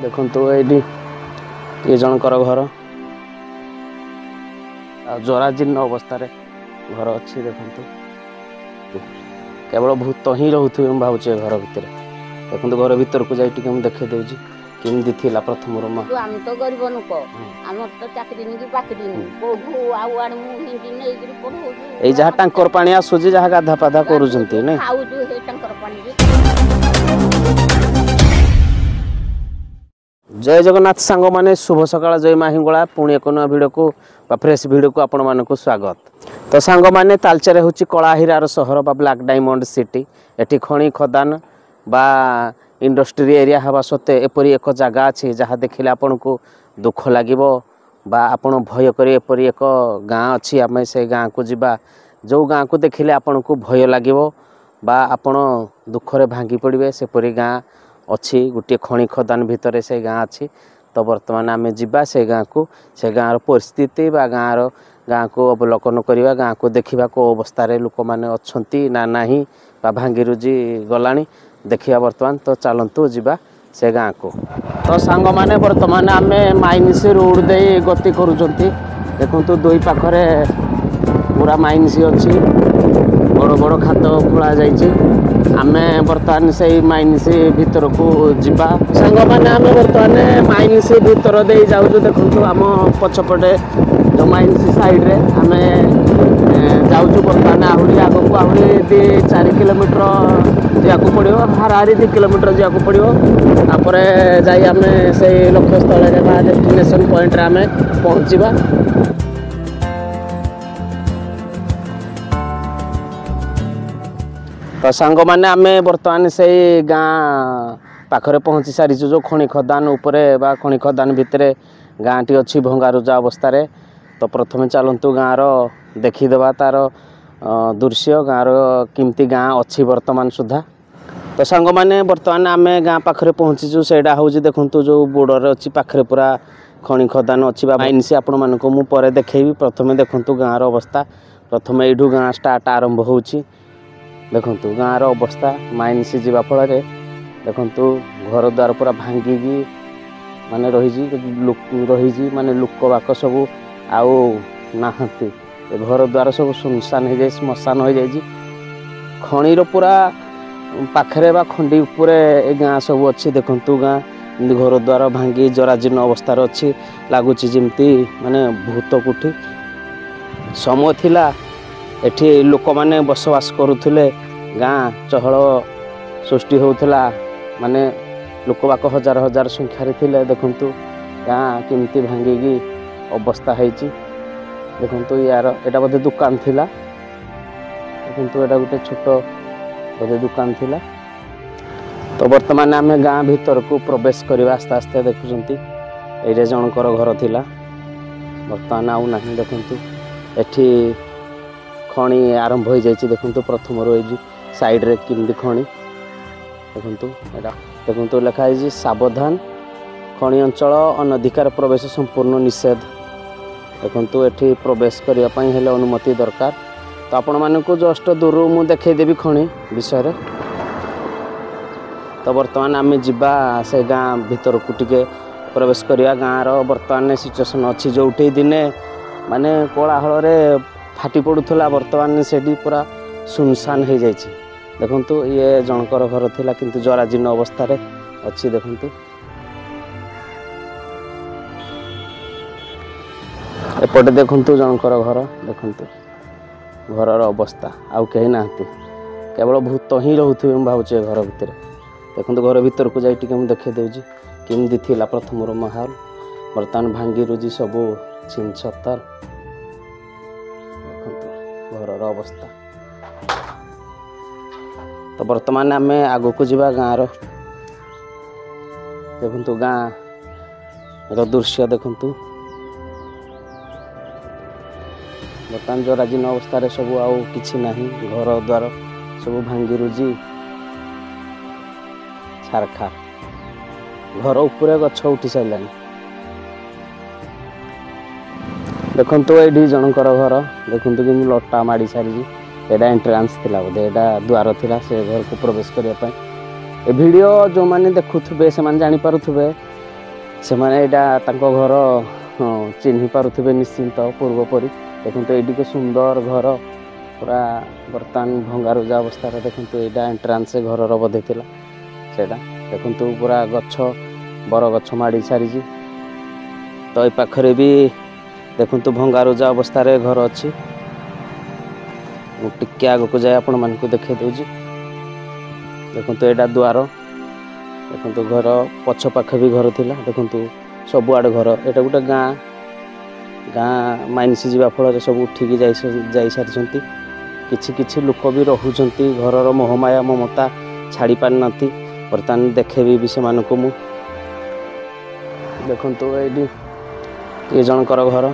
देखो ये जनकर घर जराजीर्ण अवस्था घर अच्छी देखो केवल भूत ही रोथे भावुचे घर भितर देखो घर भीतर को जाए देखे देउची केमती थिला प्रथम रमा आम तो गरीब लोक आम तो चाकरी नहीं बाकरी नहीं कोठू आउ मु हिंदी नहीं गिर पढो ए जहा टंकर पानी आसुजी जहा गाधा पाधा करूजंती नै खाउ जो हे टंकर पानी जय जगन्नाथ सांग माने शुभ सकाळ जय माहिंगोला पुणी एक नया वीडियो को फ्रेश वीडियो को आपण मानक स्वागत। तो सांग माने तालचेर होची कलाहीरार सहर बा ब्लैक डायमंड सिटी एटी खणी खदान बा इंडस्ट्री एरिया हवा सत्ते एपरी एक जगह अच्छी जहाँ देखिले आपन को दुख लागिबो बा आपण भय करी एपरी एक गाँ अच्छी आम से गाँ को जीवा जो गाँ को देखिले आपन को भय लागिबो बा आपण दुखरे भांगी पड़िबे सेपरी गाँ अच्छी गोटे खणी खदान भितर से गाँ अच्छी। तो बर्तमान आम जीवा से गाँ को से गाँर परिस्थिति बा गाँ को अवलोकन करवा गाँ को देखा को अवस्था लोक मैंने अच्छी ना नहीं बा भांगी रुजी गलानी देखिया बर्तमान। तो चलतु जीवा से गाँ को। तो सांग माने बर्तमान आम माइनिसी रोड दे गति करुँच देखु दुई पाखरे पूरा माइनिसी अच्छी बड़ बड़ खात खोला जाइए आम बर्तमान से माइनिसी भितर को जीवा सांग माने आम बर्तमान माइनिसी भितर दे जाऊँ देखो आम पछपटे जो माइनिसी साइड रे आम जाऊँ बर्तमान आहरी आग को आहरी 4 किलोमीटर जाकू पड़ो हाराहारी 2 किलोमीटर जाकू पड़ो तापर जाई आम से लक्ष्य स्थल डेस्टिनेशन पॉइंट रे आम पहुँचवा। तो सांग माने आम बर्तमान से गाँ पाखरे पहुँची सारी जो खणी खदान उपरे बा खणी खदान भितर गाँटी अच्छी भंगारुजा अवस्था रे। तो प्रथमे चलतु गाँर देखीदेवा तार दृश्य गाँर किमती गाँ अच्छी वर्तमान सुधा। तो सांग माने बर्तमान आम गाँ पाखरे पहुँचीचु सेटा हूँ देखु जो बोर्डर अच्छी पाखरे पूरा खणी खदान अच्छी माइनिसी आपण मानक मु परे देखैबी। प्रथमे देखु गाँर अवस्था प्रथमे एठू गाँ स्टार्ट आरंभ होउची देखु गाँर अवस्था माइनिसी जीवा फल देखु घर द्वार पूरा भांगिकी माने रही माने लुक बाक सब आउ नाहंती घर द्वार सब सुनसान हो जाए श्मशान हो जाए खणीर पूरा पाखरे बा खंडी उपरे ए गाँ सब अच्छी देखु गाँ घर द्वार भांगी जराजीर्ण अवस्था अच्छी लगुच जमती माने भूत कोठी समय थिला एठी लोक माने बसवास करुथिले गाँ चहल सृष्टि होउथिला माने लोकबाक हजार हजार संख्यार थिले देखु गाँ केमती भांगी अवस्था होइची देखु यार एटा बोधे दुकान थिला देखु एटा गोटे छोट बोधे दुकान थिला। तो वर्तमान आम गाँ भीतर को प्रवेश करवा आस्ते आस्ते देखुंती ये जनकर घर थिला वर्तमान आउ नहीं देखु एठी खणी आरंभ हो जाइए देखु प्रथम रही साइड रे किमती खणी देखु एटा देखु लिखाई सावधान खणी अंचल अनधिकार प्रवेश संपूर्ण निषेध देखु एठी प्रवेश करने हेले अनुमति दरकार। तो आपण मानक जस्ट दूर मु देखदेवी खणी विषय। तो बर्तमान आम जीवा से गाँ भीतर को टिके प्रवेश करवा गाँर बर्तमान सिचुएसन अच्छी जो दिने माने कोलाहल फाटी पड़ूला बर्तमान से पूरा सुनसान हो जाए देखु ये जनकर घर थिला किंतु जराजीर्ण अवस्था अच्छी देखु एपटे देखु जनकर घर देखु घरर अवस्था आउ कहीं ना केवल भूत ही रोथे भावुचे घर भितर देखो घर भीतर को जाए देखे देउची केमती थिला प्रथम माहौल बर्तमान भांगी रुजी सब छिन छतर घर अवस्था। तो बर्तमान आम आग को जीवा गाँर देखु गाँ दृश्य देखु बर्तमान जराजीर्ण अवस्था सब आउ किछि नहीं घर द्वार सब भांगी रुजी छारखार घर उपरे गछ उठी सारानी देखु ये जनकर घर देखु कि लटा माड़ी सारी एटा एंट्रांस थिला बोधे एटा द्वार थिला से घर को प्रवेश करने ए वीडियो जो माने देखुथबे से माने जानि पारुथबे ସେମାନେ ଏଇଟା ତାଙ୍କ ଘର ଚିହ୍ନି ପାରୁଥିବେ ନିଶ୍ଚିନ୍ତ ପୂର୍ବପରି। ଦେଖନ୍ତୁ ଏଇଠି କି ସୁନ୍ଦର ଘର ପୁରା ବର୍ତ୍ତମାନ ଭଙ୍ଗାରୁଜା ଅବସ୍ଥାରେ। ଦେଖନ୍ତୁ ଏଇଟା ଏଣ୍ଟ୍ରାନ୍ସ ଘରର ବୋଧେ ଥିଲା ସେଇଟା। ଦେଖନ୍ତୁ ପୁରା ଗଛ ବର ଗଛ ମାଡ଼ି ସାରିଛି। ତ ଏ ପାଖରେ ବି ଦେଖନ୍ତୁ ଭଙ୍ଗାରୁଜା ଅବସ୍ଥାରେ ଘର ଅଛି। ମୁଁ ଟିକେ ଆଗକୁ ଯାଇ ଆପଣମାନଙ୍କୁ ଦେଖାଇ ଦେଉଛି। ଦେଖନ୍ତୁ ଏଇଟା ଦୁଆର। ଦେଖନ୍ତୁ ଘର ପଛ ପାଖେ ବି ଘର ଥିଲା। ଦେଖନ୍ତୁ ସବୁଆଡ଼େ ଘର। ଏଇଟା ଗୋଟେ ଗାଁ ମାଇନ୍ସ ଯିବା ଫଳରେ ସବୁ ଉଠିକି ଯାଇସାରିଛନ୍ତି। କିଛି କିଛି ଲୋକ ବି ରହୁଛନ୍ତି, ଘରର ମୋହମାୟା ମମତା ଛାଡ଼ି ପାରିନାହାନ୍ତି। ବର୍ତ୍ତମାନ ଦେଖେଇବି ବି ସେମାନଙ୍କୁ ମୁଁ। ଦେଖନ୍ତୁ ଏଇଠି ଏ ଜଣଙ୍କର ଘର।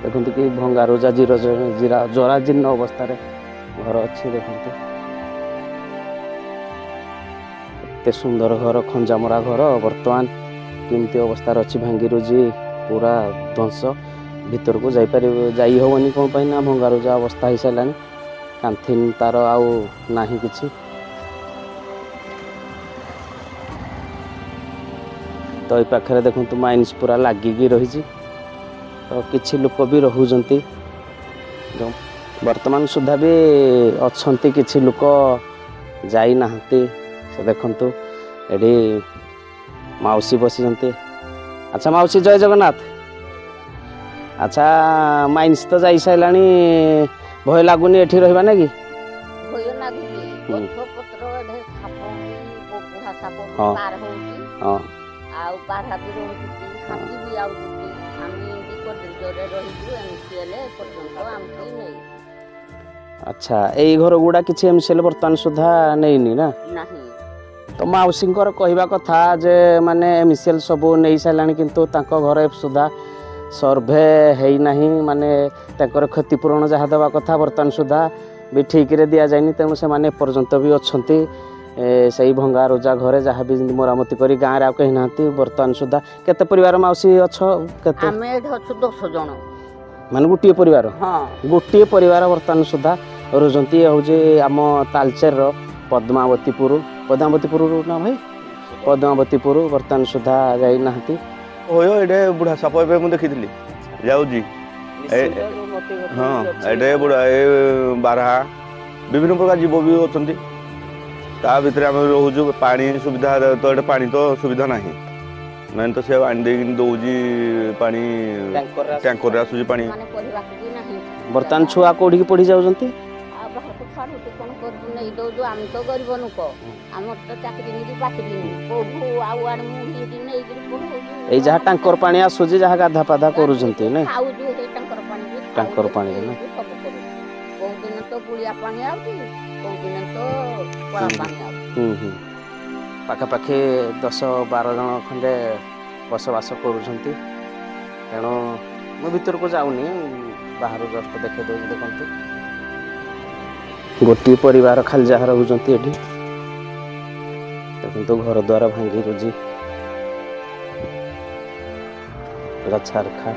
ଦେଖନ୍ତୁ କି ଭଙ୍ଗାରୁଜା ଜରାଜୀର୍ଣ୍ଣ ଅବସ୍ଥାରେ ଘର ଅଛି। ଦେଖନ୍ତୁ ଏତେ ସୁନ୍ଦର ଘର, ଖଞ୍ଜାମରା ଘର ବର୍ତ୍ତମାନ କେମିତି ଅବସ୍ଥାରେ ଅଛି, ଭାଙ୍ଗିରୁଜି ପୁରା ଧ୍ୱଂସ। ଭିତରକୁ ଯାଇ ହେବନି। କ'ଣ ପାଇଁ ନା ଭଙ୍ଗାରୁଜା ଅବସ୍ଥା ହେଇସାରିଲାଣି। କାନ୍ଥି ତାର ଆଉ ନାହିଁ କିଛି। ତ ଏଇ ପାଖରେ ଦେଖନ୍ତୁ ମାଇନ୍ସ ପୁରା ଲାଗିକି ରହିଛି। ତ କିଛି ଲୋକ ବି ରହୁଛନ୍ତି। ବର୍ତ୍ତମାନ ସୁଦ୍ଧା ବି ଅଛନ୍ତି, କିଛି ଲୋକ ଯାଇନାହାନ୍ତି। ସେ ଦେଖନ୍ତୁ ଏଠି ମାଉସୀ ବସିଛନ୍ତି। ଆଚ୍ଛା ମାଉସୀ, ଜୟ ଜଗନ୍ନାଥ। ଆଚ୍ଛା ମାଇନ୍ସ ତ ଯାଇସାରିଲାଣି, ଭୟ ଲାଗୁନି ଏଠି ରହିବା ନାକି? ଭୟ ଲାଗୁଛି। ଗଛ ପତ୍ର ଏଠି ସାପ ବୁଢ଼ା ସାପ ପାର ହଉଛି। ଆଉ ବାରହା ବି ରହୁଛି, ହାତୀ ବି ଆଉଛନ୍ତି। ଆମେ ଏମିତି କଦର୍ଯ୍ୟରେ ରହିଛୁ। MCL ପର୍ଯ୍ୟନ୍ତ ଆମକୁ ନେଇ। ଆଚ୍ଛା ଏଇ ଘର ଗୁଡ଼ା କିଛି MCL ବର୍ତ୍ତମାନ ସୁଦ୍ଧା ନେଇନି ନା? ନାହିଁ। ତ ମାଉସୀଙ୍କର କହିବା କଥା ଯେ ମାନେ MCL ସବୁ ନେଇସାରିଲାଣି, କିନ୍ତୁ ତାଙ୍କ ଘରେ ସୁଦ୍ଧା ସର୍ଭେ ହେଇନାହିଁ। ମାନେ ତାଙ୍କର କ୍ଷତିପୂରଣ ଯାହା ଦେବା କଥା ବର୍ତ୍ତମାନ ସୁଦ୍ଧା ବି ଠିକ୍ରେ ଦିଆଯାଇନି। ତେଣୁ ସେମାନେ ଏପର୍ଯ୍ୟନ୍ତ ବି ଅଛନ୍ତି ସେଇ ଭଙ୍ଗାରୁଜା ଘରେ, ଯାହା ବି ମରାମତି କରି। ଗାଁରେ ଆଉ କେହି ନାହାନ୍ତି ବର୍ତ୍ତମାନ ସୁଦ୍ଧା। କେତେ ପରିବାର ମାଉସୀ ଅଛ? କେତେ? ଆମେ ଏଠି ଅଛୁ 10 ଜଣ। ମାନେ ଗୋଟିଏ ପରିବାର? ହଁ, ଗୋଟିଏ ପରିବାର ବର୍ତ୍ତମାନ ସୁଦ୍ଧା ରହୁଛନ୍ତି। ହେଉଛି ଆମ ତାଳଚେରର ପଦ୍ମାବତୀପୁର ନା ଭାଇ? ପଦ୍ମାବତୀପୁର ବର୍ତ୍ତମାନ ସୁଦ୍ଧା ଯାଇନାହାନ୍ତି। ଏଇଟା ବୁଢ଼ା ସାପ ଏବେ ମୁଁ ଦେଖିଥିଲି ଯାଉଛି। ହଁ ଏଇଟା ବୁଢ଼ା ଏ ବାରହା ବିଭିନ୍ନ ପ୍ରକାର ଜୀବ ବି ଅଛନ୍ତି। ତା ଭିତରେ ଆମେ ରହୁଛୁ। ପାଣି ସୁବିଧା ତ ଏଠି ପାଣି ତ ସୁବିଧା ନାହିଁ। ମେନ୍ ତ ସେ ଆଣି ଦେଇକି ଦେଉଛି ପାଣି, ଟ୍ୟାଙ୍କରରେ ଆସୁଛି ପାଣି। ବର୍ତ୍ତମାନ ଛୁଆ କୋଉଠିକି ପଢ଼ି ଯାଉଛନ୍ତି? ଆଉ ବାହାରକୁ ଛାଡ଼ୁଛୁ, କ'ଣ କରିବୁ? ନେଇ ଦେଉଛୁ। ଆମେ ତ ଗରିବ ଲୋକ, ଆମର ତ ଚାକିରି ନେଇକି ବାକିରି କୋଉଠୁ ଆଉ ଆଡ଼େ ମୁଁ ହିନ୍ତି ନେଇକିରି ପଢ଼ଉଛୁ। ଏଇ ଯାହା ଟାଙ୍କର ପାଣି ଆସୁଛି, ଯାହା ଗାଧା ପାଧା କରୁଛନ୍ତି ନାଇଁ? ଖାଉଛୁ ସେଇ ଟାଙ୍କର ପାଣି ବି, ଟାଙ୍କର ପାଣି ନା? ସବୁ କରୁଛୁ। କୋଉଦିନ ତ ଗୁଳିଆ ପାଣି ଆଉଛି, କୋଉଦିନ ତ କଳା ପାଣି ଆଉଛି। ପାଖାପାଖି 10-12 ଜଣ ଖଣ୍ଡେ ବସବାସ କରୁଛନ୍ତି। ତେଣୁ ମୁଁ ଭିତରକୁ ଯାଉନି, ବାହାରୁ ଜଷ୍ଟ ଦେଖାଇ ଦେଉଛି। ଦେଖନ୍ତୁ ଗୋଟିଏ ପରିବାର ଖାଲି ଯାହା ରହୁଛନ୍ତି ଏଠି। ଦେଖନ୍ତୁ ଘର ଦ୍ୱାର ଭାଙ୍ଗି ରୁଜି ଛାରଖା।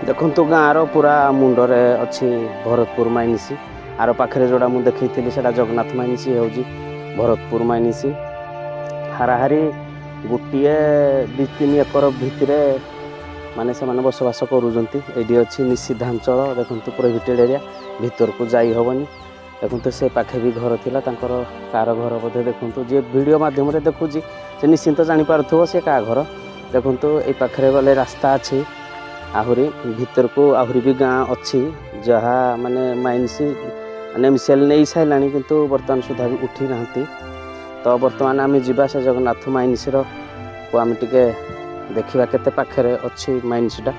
ଦେଖନ୍ତୁ ଗାଁର ପୁରା ମୁଣ୍ଡରେ ଅଛି ଭରତପୁର ମାଇନିସ୍। ଆର ପାଖରେ ଯେଉଁଟା ମୁଁ ଦେଖେଇଥିଲି ସେଇଟା ଜଗନ୍ନାଥ ମାଇନିସ୍, ହେଉଛି ଭରତପୁର ମାଇନିସ୍। ହାରାହାରି ଗୋଟିଏ 2-3 ଏକର ଭିତରେ ମାନେ ସେମାନେ ବସବାସ କରୁଛନ୍ତି। ଏଇଠି ଅଛି ନିଷିଦ୍ଧାଞ୍ଚଳ। ଦେଖନ୍ତୁ ପ୍ରୋହିବିଟେଡ୍ ଏରିଆ, ଭିତରକୁ ଯାଇ ହେବନି। ଦେଖନ୍ତୁ ସେ ପାଖେ ବି ଘର ଥିଲା ତାଙ୍କର, କାହାର ଘର ବୋଧେ। ଦେଖନ୍ତୁ ଯିଏ ଭିଡ଼ିଓ ମାଧ୍ୟମରେ ଦେଖୁଛି ସେ ନିଶ୍ଚିନ୍ତ ଜାଣିପାରୁଥିବ ସେ କାହା ଘର। ଦେଖନ୍ତୁ ଏଇ ପାଖରେ ଗଲେ ରାସ୍ତା ଅଛି, ଆହୁରି ଭିତରକୁ ଆହୁରି ବି ଗାଁ ଅଛି, ଯାହା ମାନେ ମାଇନ୍ସ ମାନେ MCL ନେଇ ସାରିଲାଣି, କିନ୍ତୁ ବର୍ତ୍ତମାନ ସୁଦ୍ଧା ବି ଉଠି ନାହାନ୍ତି। ତ ବର୍ତ୍ତମାନ ଆମେ ଯିବା ସେ ଜଗନ୍ନାଥ ମାଇନ୍ସର କୁ ଆମେ ଟିକେ ଦେଖିବା କେତେ ପାଖରେ ଅଛି ମାଇନ୍ସଟା।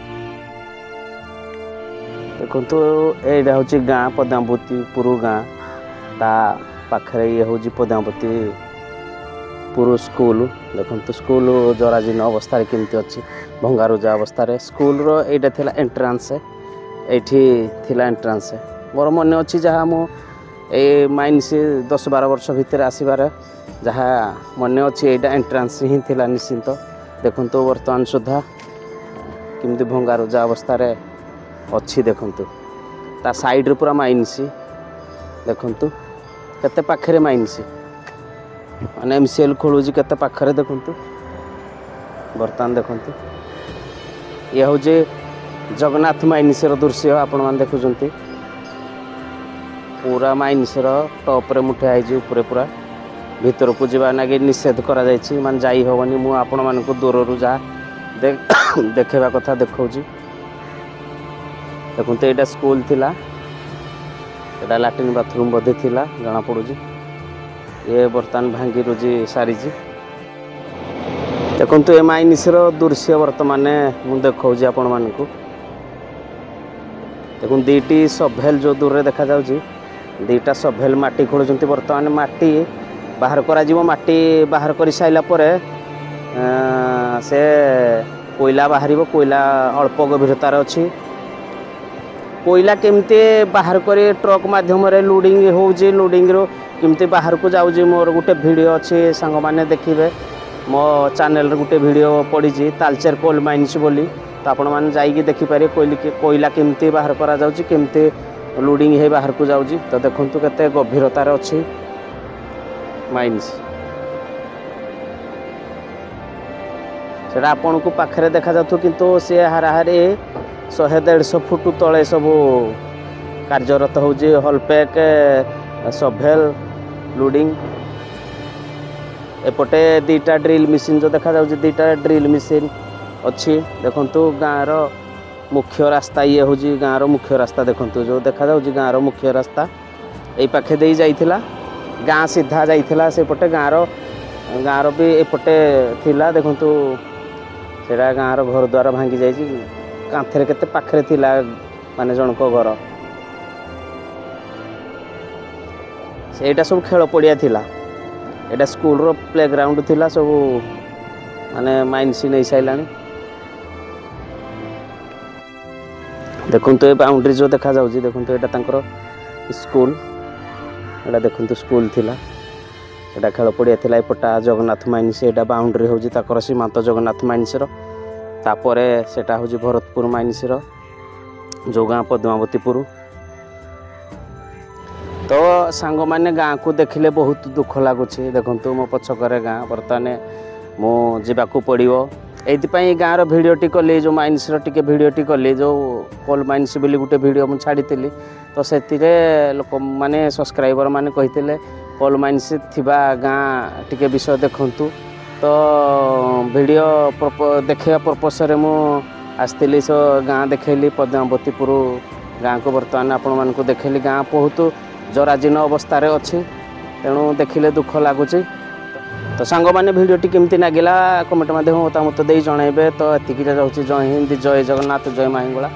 ଦେଖନ୍ତୁ ଏଇଟା ହେଉଛି ଗାଁ ପଦ୍ମାବତୀପୁର ଗାଁ। ତା ପାଖରେ ଇଏ ହେଉଛି ପଦ୍ମାବତୀପୁର ସ୍କୁଲ। ଦେଖନ୍ତୁ ସ୍କୁଲ ଜରାଜୀର୍ଣ୍ଣ ଅବସ୍ଥାରେ କେମିତି ଅଛି, ଭଙ୍ଗାରୁଜା ଅବସ୍ଥାରେ। ସ୍କୁଲର ଏଇଟା ଥିଲା ଏଣ୍ଟ୍ରାନ୍ସ, ଏଇଠି ଥିଲା ଏଣ୍ଟ୍ରାନ୍ସ। ମୋର ମନେ ଅଛି ଯାହା ମୁଁ ଏଇ ମାଇନ୍ସ 10-12 ବର୍ଷ ଭିତରେ ଆସିବାର ଯାହା ମନେ ଅଛି, ଏଇଟା ଏଣ୍ଟ୍ରାନ୍ସ ହିଁ ଥିଲା ନିଶ୍ଚିନ୍ତ। ଦେଖନ୍ତୁ ବର୍ତ୍ତମାନ ସୁଦ୍ଧା କେମିତି ଭଙ୍ଗାରୁଜା ଅବସ୍ଥାରେ ଅଛି। ଦେଖନ୍ତୁ ତା ସାଇଡ଼ରେ ପୁରା ମାଇନ୍ସ, देखंतु केते पाखरे माइनस माने एमसीएल खोलुजी केते पाखरे देखंतु बर्तमान देखंतु ये हूँ जगन्नाथ माइनिसर दृश्य आपण मैंने देखुंत पूरा माइनिसर टॉप रे मुठा है ऊपर पूरा भीतर को जावा नागे निषेध करा जायछि मान जाई होवनी मु आपण मानक दूर जा देखा कथा देखा देखते यहाँ स्कूल थिला एटा लैट्रिन बाथरूम बोधे थिला जना पड़ुजी ये बर्तमान भांगी रुजी सारी देखते ए माइनिसर दृश्य बर्तमान मुझे देखा आपण मानक देखो दीटी सभेल जो दूर देखा जाउची दीटा सभेल माटी खोलुचंती बर्तमान माटी बाहर करा जीवो माटी बाहर कर साइला परे से कोयला बाहर कोयला अल्प गभीरतार अच्छी कोयला केमती बाहर कर ट्रक माध्यम लोडिंग होउची लोडिंग रो केमती बाहर को जाउची मोर गोटे वीडियो अच्छी सांग माने देखिबे मो चैनल रे गोटे वीडियो पड़ी तालचेर कोल माइन्स बोली तो आपण मैंने जाइए देखिपारे कोयला केमती बाहर करा जाउची केमती लोडिंग है बाहर को जाउची तो देखंतु केते गभीरतार अच्छी माइन्स सेटा आपन को पाखरे देखा जातो किंतु से हाराहारी 100-150 फुट तले सब कार्यरत होउची हॉलपैक सभेल लोडिंग एपटे दीटा ड्रिल मशीन जो देखा जाउची दीटा ड्रिल मशीन अच्छी देखंतु गाँव मुख्य रास्ता ये हूँ गाँव मुख्य रास्ता देखंतु जो देखा जाउची गाँव मुख्य रास्ता यही पाखे दे जाइथिला गाँ सीधा जाइथिला से पटे गाँव भी एपटे थिला देखंतु सेटा गाँव घर द्वार भांगी जाइछि कांथरे केते पाखरे थिला माने जनको घर सेटा सब खेल पड़िया थिला एटा स्कूल रो प्लेग्राउंड थिला सब माने माइनसी नहीं साइलानी देखंतु ए बाउंड्री जो देखा जाउची देखंतु एटा तांकर स्कूल एटा देखंतु स्कूल थिला एटा खेल पड़िया थिला एपटा जगन्नाथ माइनिस एटा बाउंड्री होउची ताकर सीमांत जगन्नाथ माइनिस रो तापरे सेटा होउची भरतपुर माइनिस रो जो गाँ पद्मावतीपुर तो सांग माने गाँ को देखिले बहुत दुख लगुच देखंतु मो पछकरे गाँ बर्तमान मो जीवाकू पड़ो ये गाँव भिडटी कली जो माइन्स टिके भिडटी कली जो कोल माइन्स बोली गोटे भिडियो मुझे छाड़ी तो से लोक मैंने सब्सक्राइबर मैंने कही कोल माइन्स थिबा गाँ टिके विषय देखंतु तो वीडियो देखा पर्पस मु आसती सो गाँ देखली पद्मावतीपुर गाँ को बर्तमान आपण मानक देखली गाँ बहुत जराजीर्ण अवस्था अच्छी तेणु देखिले दुख लगुच तो सांग मैंने भिडटी केमती लगिला कमेंट मतामत दे जनइबे तो एतिक रही जय हिंद जय जगन्नाथ जय माहिंगुला।